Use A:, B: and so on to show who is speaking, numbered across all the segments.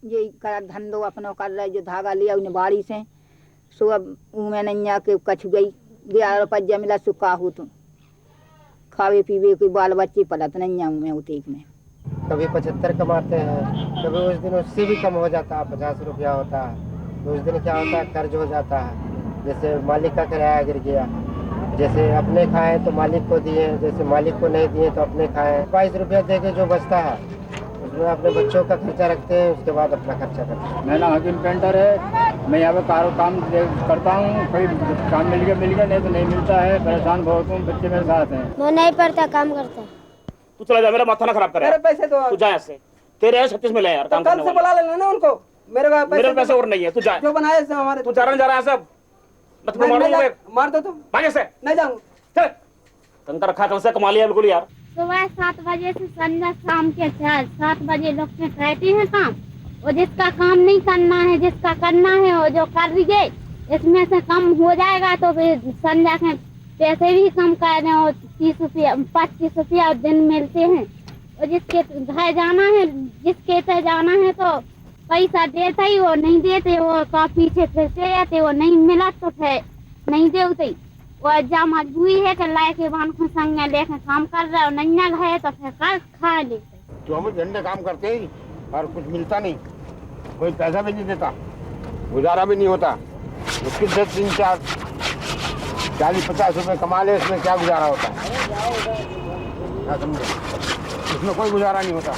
A: ये कर धंधो अपनो कर रहे जो धागा लिया उन्हें बाड़ी से सो अब मैं नैया के कछ गई 11 रुपया मिला सुखा हो तो खावे पीवे कोई बाल बच्चे पलत नैया में उतेक में
B: कभी 75 कमाते हैं, कभी उस दिन उससे भी कम हो जाता है, 50 रुपया होता है। तो उस दिन क्या होता है, कर्ज हो जाता है। जैसे मालिक का किराया गिर गया, जैसे अपने खाए तो मालिक को दिए, जैसे मालिक को नहीं दिए तो अपने खाए। 22 रुपया दे के जो बचता है उसमें अपने बच्चों का खर्चा रखते हैं, उसके बाद अपना खर्चा करते हैं।
C: मेरा हकीम पेंटर है, मैं यहाँ पे काम करता हूँ। कोई काम मिल गया नहीं तो नहीं मिलता है, परेशान बहुत हूँ। बच्चे मेरे साथ हैं।
D: मैं नहीं पढ़ता, काम करता।
E: तू चला जा, मेरा माथा ना खराब कर।
B: मेरे पैसे तो
E: तू जा ऐसे, तेरे 36 में ले यार।
B: तो कल से बुला लेना ना उनको।
E: मेरे पैसे और नहीं है, तू जा।
B: जो बनाए सब हमारे।
E: तू जा रहा है सब।
B: मार दो तुम।
E: भागे से
B: नहीं जाऊंगा।
E: चल तंत्र रखा, कम से कमा लिया बिल्कुल यार।
D: सुबह 7 बजे से संध्या शाम के 7 बजे लोग से कहते हैं काम। और जिसका काम नहीं करना है, जिसका करना है वो जो कर लीजिए, इसमें से कम हो जाएगा तो फिर संध्या के पैसे भी कम कर रहे हो। 30 रुपया 25 रुपया दिन मिलते हैं। और जिसके घर जाना है, जिसके पे जाना है तो पैसा देता ही, वो नहीं देते वो का पीछे फिरते जाते। वो नहीं मिला तो फिर नहीं देते। वो जा मजबूरी है कि लाए के बान को संग लेके काम कर रहे हो, नहीं गए तो फिर कर खा लेते।
F: तो हम झंडे काम करते ही और कुछ मिलता नहीं, कोई पैसा भी नहीं देता, गुजारा भी नहीं होता। मुश्किल से 3-4 40-50 रुपए कमा ले, इसमें क्या गुजारा होता है? क्या समझे? इसमें कोई गुजारा नहीं होता,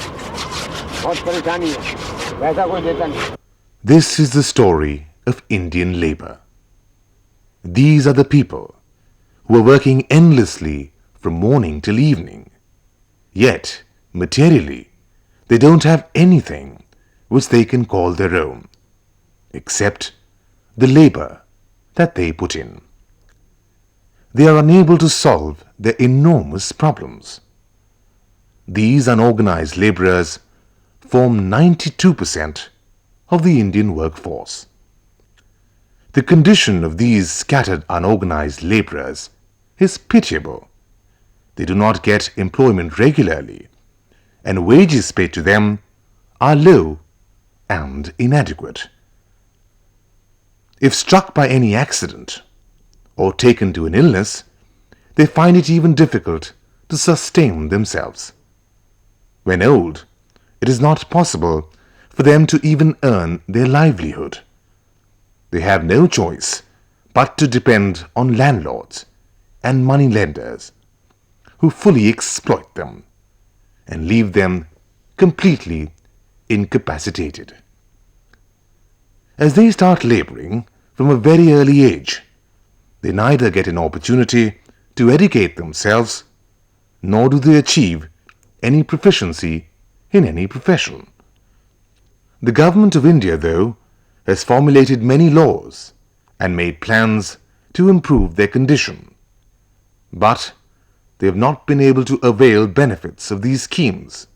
F: बहुत परेशानी है, पैसा कोई देता नहीं।
G: This is the story of Indian labor. These are the people who are working endlessly from morning till evening. Yet, materially, they don't have anything which they can call their own, except the labor that they put in. They are unable to solve their enormous problems. These unorganized laborers form 92% of the Indian workforce. The condition of these scattered unorganized laborers is pitiable. They do not get employment regularly, and wages paid to them are low and inadequate. If struck by any accident or taken to an illness, they find it even difficult to sustain themselves. When old, it is not possible for them to even earn their livelihood. They have no choice but to depend on landlords and money lenders who fully exploit them and leave them completely incapacitated. As they start laboring from a very early age, they neither get an opportunity to educate themselves nor do they achieve any proficiency in any profession. The government of India, though, has formulated many laws and made plans to improve their condition. But they have not been able to avail benefits of these schemes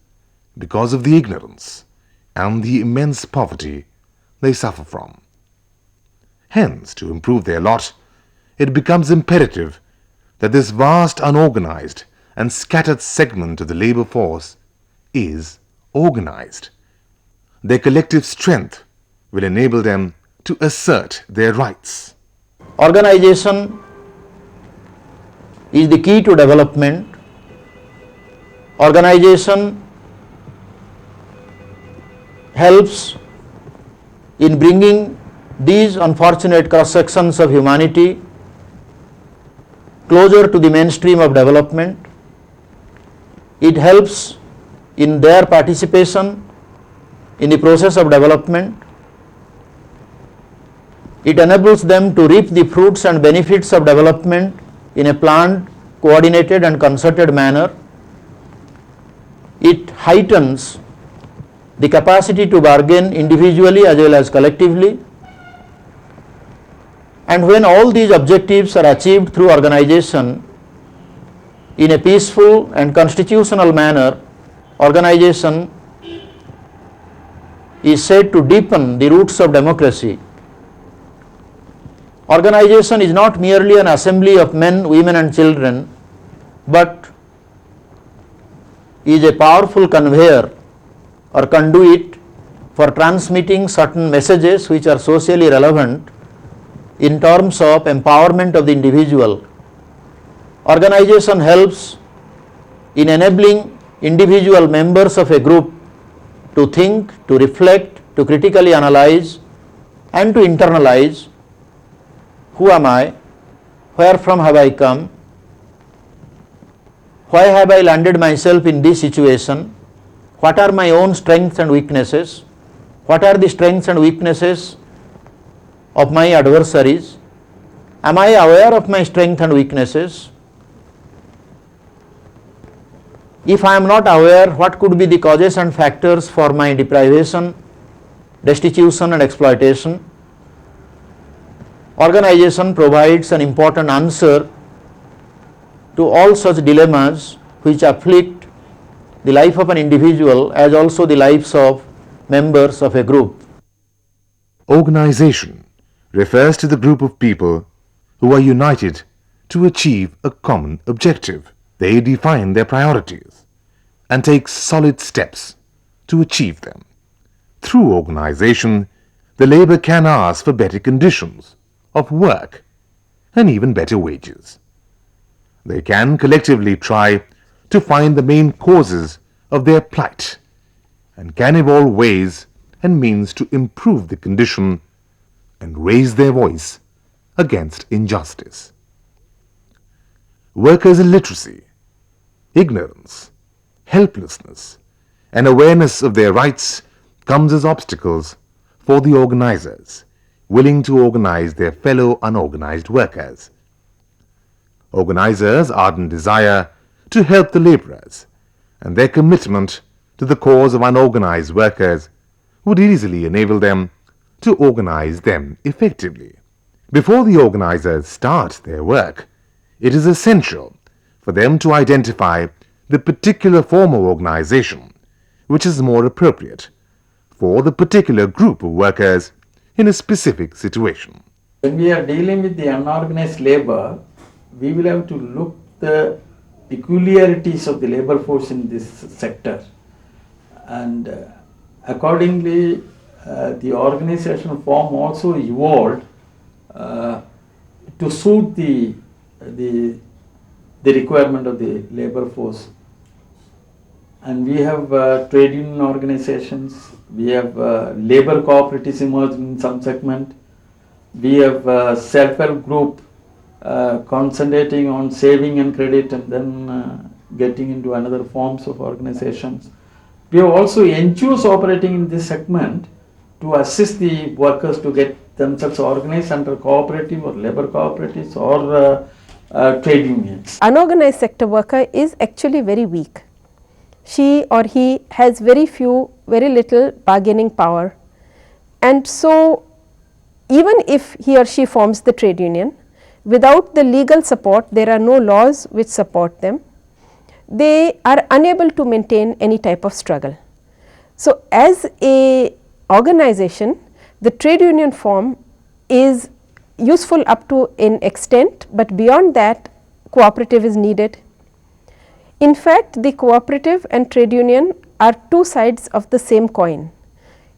G: because of the ignorance and the immense poverty they suffer from. Hence, to improve their lot, it becomes imperative that this vast unorganized and scattered segment of the labor force is organized. Their collective strength will enable them to assert their rights.
H: Organization is the key to development. Organization helps in bringing these unfortunate cross-sections of humanity closer to the mainstream of development. It helps in their participation in the process of development. It enables them to reap the fruits and benefits of development in a planned, coordinated and concerted manner. It heightens the capacity to bargain individually as well as collectively. And when all these objectives are achieved through organization in a peaceful and constitutional manner, organization is said to deepen the roots of democracy. Organization is not merely an assembly of men, women and children, but is a powerful conveyor or conduit for transmitting certain messages which are socially relevant in terms of empowerment of the individual. Organization helps in enabling individual members of a group to think, to reflect, to critically analyze and to internalize: who am I, where from have I come, why have I landed myself in this situation, what are my own strengths and weaknesses, what are the strengths and weaknesses of my adversaries, am I aware of my strengths and weaknesses? If I am not aware, what could be the causes and factors for my deprivation, destitution and exploitation? Organization provides an important answer to all such dilemmas which afflict the life of an individual as also the lives of members of a group.
G: Organization refers to the group of people who are united to achieve a common objective. They define their priorities and take solid steps to achieve them. Through organization, the labor can ask for better conditions of work and even better wages. They can collectively try to find the main causes of their plight and can evolve ways and means to improve the condition and raise their voice against injustice. Workers' illiteracy, ignorance, helplessness and awareness of their rights comes as obstacles for the organizers willing to organize their fellow unorganized workers. Organizers' ardent desire to help the laborers and their commitment to the cause of unorganized workers would easily enable them to organize them effectively. Before the organizers start their work, it is essential for them to identify the particular form of organization which is more appropriate for the particular group of workers in a specific situation.
I: When we are dealing with the unorganized labor, we will have to look the peculiarities of the labor force in this sector, and accordingly the organizational form also evolved to suit the requirement of the labor force. And we have trade union organizations, we have labor cooperatives emerged in some segment, we have self-help group concentrating on saving and credit and then getting into another forms of organizations. We have also NGOs operating in this segment to assist the workers to get themselves organized under cooperative or labor cooperatives or trade unions.
J: Unorganized sector worker is actually very weak. She or he has very little bargaining power, and so even if he or she forms the trade union, without the legal support, there are no laws which support them, they are unable to maintain any type of struggle. So, as a organization, the trade union form is useful up to an extent, but beyond that cooperative is needed. In fact, the cooperative and trade union are two sides of the same coin.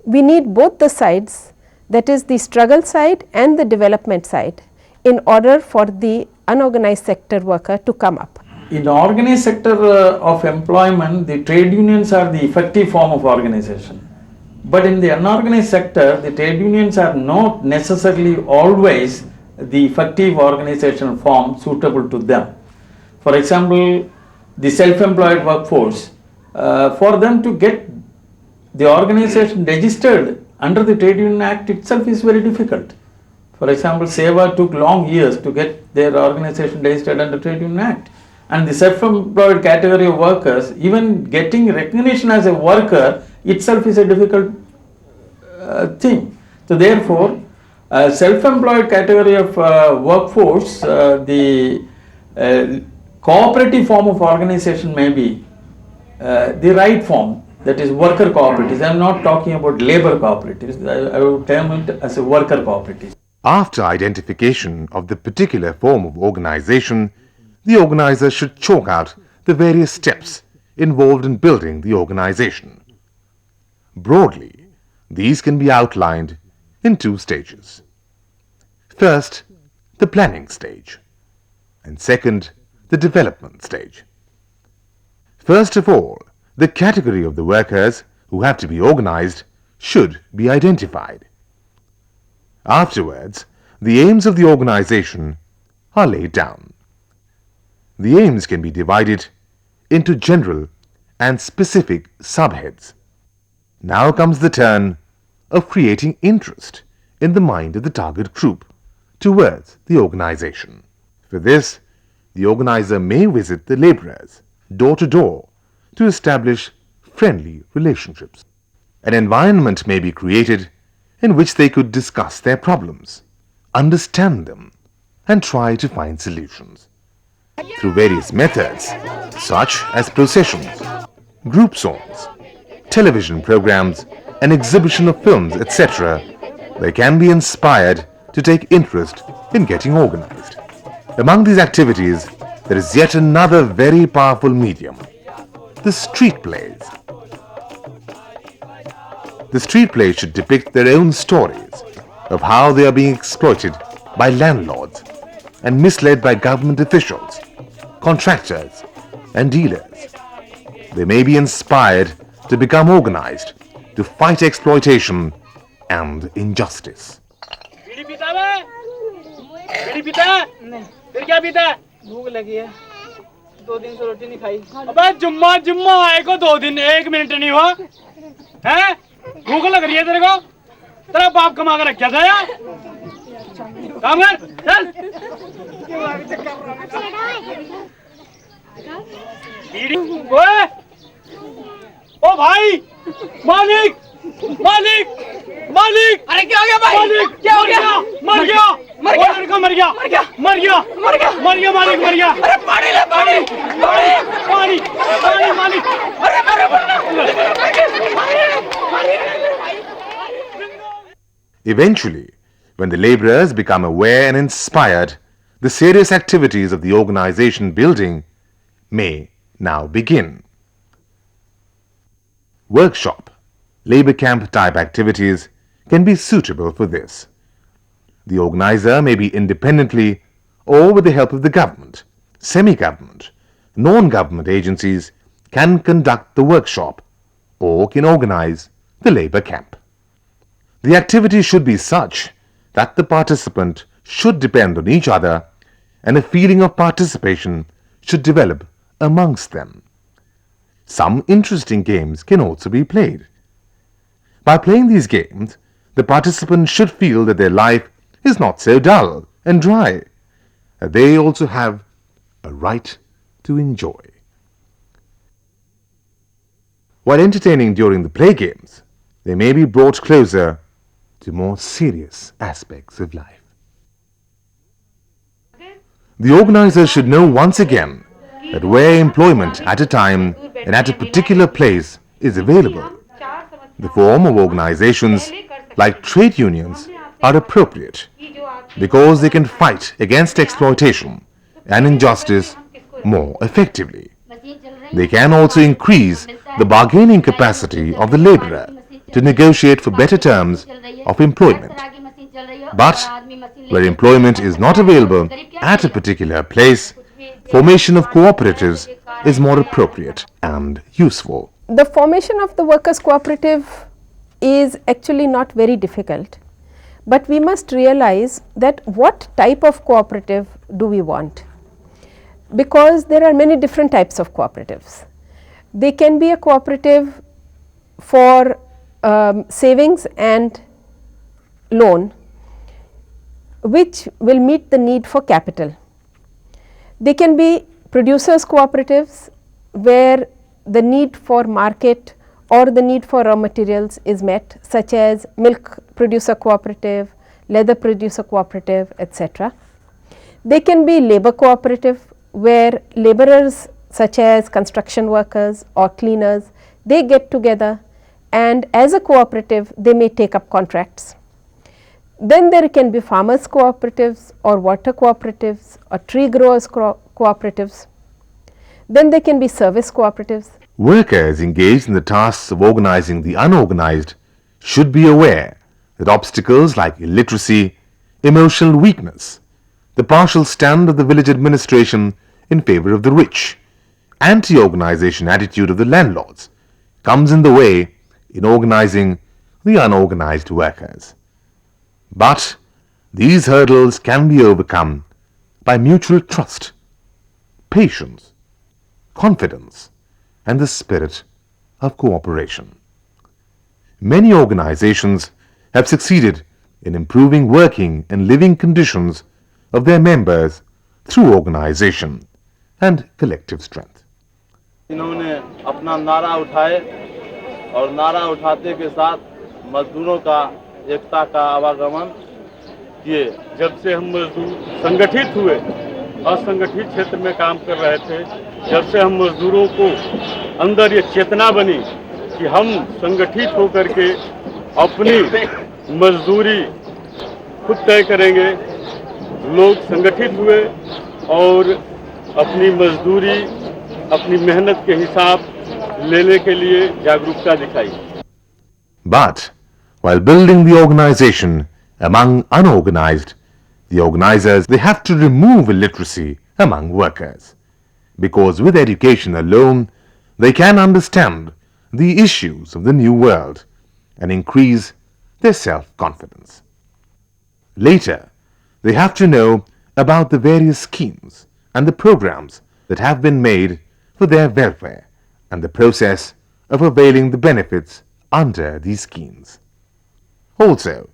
J: We need both the sides, that is the struggle side and the development side, in order for the unorganized sector worker to come up.
I: In the organized sector of employment, the trade unions are the effective form of organization. But in the unorganized sector, the trade unions are not necessarily always the effective organizational form suitable to them. For example, the self-employed workforce, for them to get the organization registered under the Trade Union Act itself is very difficult. For example, SEVA took long years to get their organization registered under Trade Union Act. And the self-employed category of workers, even getting recognition as a worker itself is a difficult thing. So therefore, self-employed category of workforce, the cooperative form of organization may be the right form, that is worker cooperatives. I am not talking about labor cooperatives, I would term it as a worker cooperative.
G: After identification of the particular form of organization, the organizer should chalk out the various steps involved in building the organization. Broadly, these can be outlined in two stages. First, the planning stage, and second, the development stage. First of all, the category of the workers who have to be organized should be identified. Afterwards, the aims of the organization are laid down. The aims can be divided into general and specific subheads. Now comes the turn of creating interest in the mind of the target group towards the organization. For this, the organizer may visit the laborers door to door to establish friendly relationships. An environment may be created in which they could discuss their problems, understand them, and try to find solutions. Through various methods, such as processions, group songs, television programs, and exhibition of films, etc., they can be inspired to take interest in getting organized. Among these activities, there is yet another very powerful medium, the street plays. The street plays should depict their own stories of how they are being exploited by landlords and misled by government officials, contractors, and dealers. They may be inspired to become organized to fight exploitation and injustice.
E: भूख लगी है 2 दिन से रोटी नहीं खाई अबे जुम्मा जुम्मा आए को 2 दिन 1 मिनट नहीं हुआ हैं भूख लग रही है तेरे को तेरा बाप कमा कर रखा था यार काम कर चल ओए ओ भाई मालिक मालिक मालिक अरे क्या हो गया भाई मालिक क्या हो गया मर गया मर गया लड़का मर गया मर गया मर गया मर गया मर गया मालिक मर गया अरे पानी ले पानी पानी पानी मालिक अरे
G: Eventually, when the laborers become aware and inspired, the serious activities of the organization building may now begin. Workshop, labor camp type activities can be suitable for this. The organizer may be independently or with the help of the government, semi-government, non-government agencies can conduct the workshop or can organize the labor camp. The activity should be such that the participant should depend on each other and a feeling of participation should develop amongst them. Some interesting games can also be played. By playing these games, the participants should feel that their life is not so dull and dry, that they also have a right to enjoy. While entertaining during the play games, they may be brought closer to more serious aspects of life. The organizer should know once again that where employment at a time and at a particular place is available, The form of organizations like trade unions are appropriate because they can fight against exploitation and injustice more effectively. They can also increase the bargaining capacity of the laborer to negotiate for better terms of employment. But where employment is not available at a particular place, formation of cooperatives is more appropriate and useful.
J: The formation of the workers' cooperative is actually not very difficult, but we must realize that what type of cooperative do we want, because there are many different types of cooperatives. They can be a cooperative for savings and loan, which will meet the need for capital. They can be producers cooperatives where the need for market or the need for raw materials is met, such as milk producer cooperative, leather producer cooperative, etc. They can be labor cooperative where laborers such as construction workers or cleaners, they get together and as a cooperative they may take up contracts. Then there can be farmers cooperatives or water cooperatives or tree growers cooperatives. Then there can be service cooperatives.
G: Workers engaged in the tasks of organizing the unorganized should be aware that obstacles like illiteracy, emotional weakness, the partial stand of the village administration in favor of the rich, anti-organization attitude of the landlords comes in the way in organizing the unorganized workers. But these hurdles can be overcome by mutual trust, patience, confidence, and the spirit of cooperation. Many organizations have succeeded in improving working and living conditions of their members through organization and collective strength.
K: इन्होंने अपना नारा उठाए और नारा उठाते के साथ मजदूरों का एकता का आवागमन किए। जब से हम मजदूर संगठित हुए, असंगठित क्षेत्र में काम कर रहे थे, जब से हम मजदूरों को अंदर ये चेतना बनी कि हम संगठित होकर के अपनी मजदूरी खुद तय करेंगे, लोग संगठित हुए और अपनी मजदूरी अपनी मेहनत के हिसाब लेने के लिए जागरूकता दिखाई।
G: But while building the organization among unorganized, the organizers, they have to remove illiteracy among workers, because with education alone they can understand the issues of the new world and increase their self-confidence. Later, they have to know about the various schemes and the programs that have been made for their welfare and the process of availing the benefits under these schemes. Also,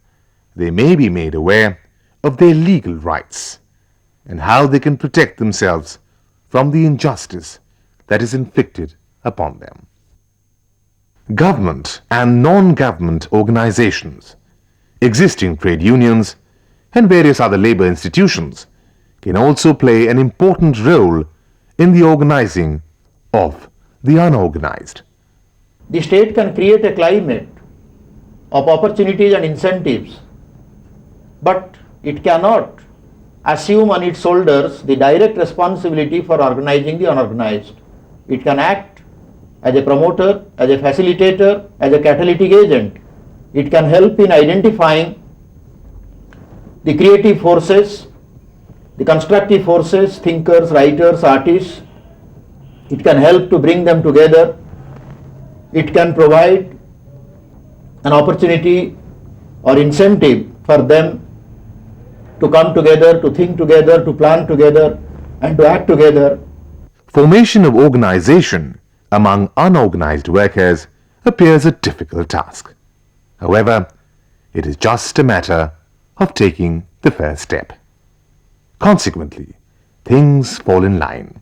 G: they may be made aware of their legal rights and how they can protect themselves from the injustice that is inflicted upon them. Government and non-government organizations, existing trade unions, and various other labor institutions can also play an important role in the organizing of the unorganized.
H: The state can create a climate of opportunities and incentives, but it cannot assume on its shoulders the direct responsibility for organizing the unorganized. It can act as a promoter, as a facilitator, as a catalytic agent. It can help in identifying the creative forces, the constructive forces, thinkers, writers, artists. It can help to bring them together. It can provide an opportunity or incentive for them to come together, to think together, to plan together, and to act together.
G: Formation of organization among unorganized workers appears a difficult task. However, it is just a matter of taking the first step. Consequently, things fall in line.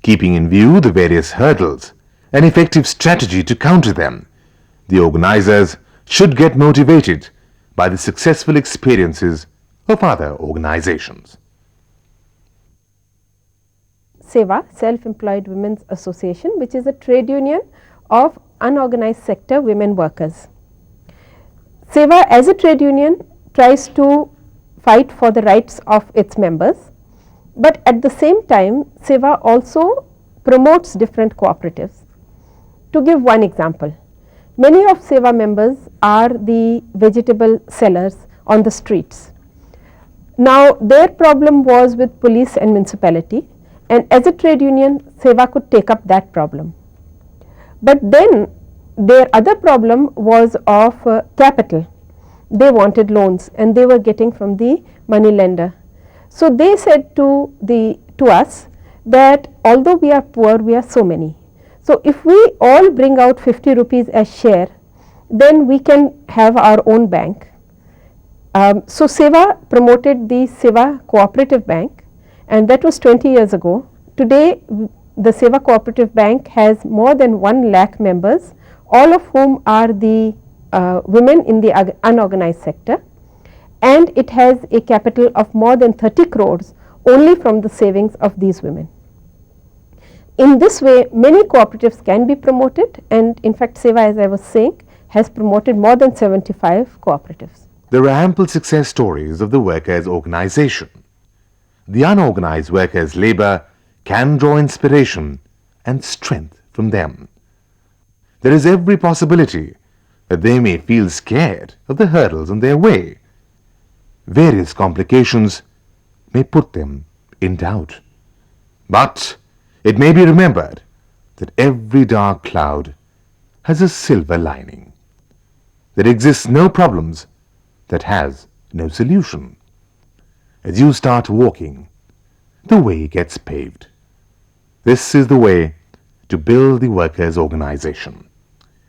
G: Keeping in view the various hurdles, an effective strategy to counter them, the organizers should get motivated by the successful experiences of other organizations.
J: SEWA, Self-Employed Women's Association, which is a trade union of unorganized sector women workers. SEWA as a trade union tries to fight for the rights of its members, but at the same time SEWA also promotes different cooperatives. To give one example, many of SEWA members are the vegetable sellers on the streets. Now their problem was with police and municipality, and as a trade union SEWA could take up that problem. But then their other problem was of capital. They wanted loans and they were getting from the money lender. So they said to us that although we are poor, we are so many. So if we all bring out 50 rupees as share, then we can have our own bank. So SEWA promoted the SEWA Cooperative Bank, and that was 20 years ago. Today the SEWA Cooperative Bank has more than 1 lakh members, all of whom are the women in the unorganized sector, and it has a capital of more than 30 crores only from the savings of these women. In this way many cooperatives can be promoted, and in fact SEWA, as I was saying, has promoted more than 75 cooperatives.
G: There are ample success stories of the workers' organization. The unorganized workers' labor can draw inspiration and strength from them. There is every possibility that they may feel scared of the hurdles in their way. Various complications may put them in doubt. But it may be remembered that every dark cloud has a silver lining. There exists no problems that has no solution. As you start walking, the way gets paved. This is the way to build the workers' organization,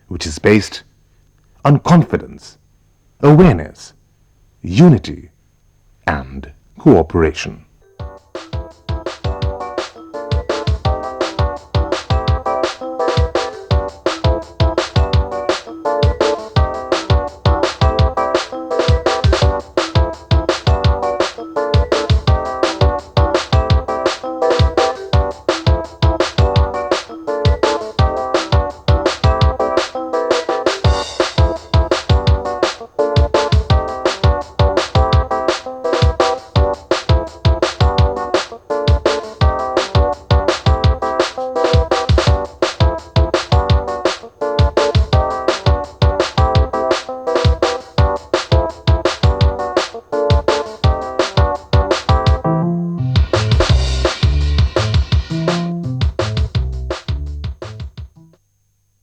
G: which is based on confidence, awareness, unity, and cooperation.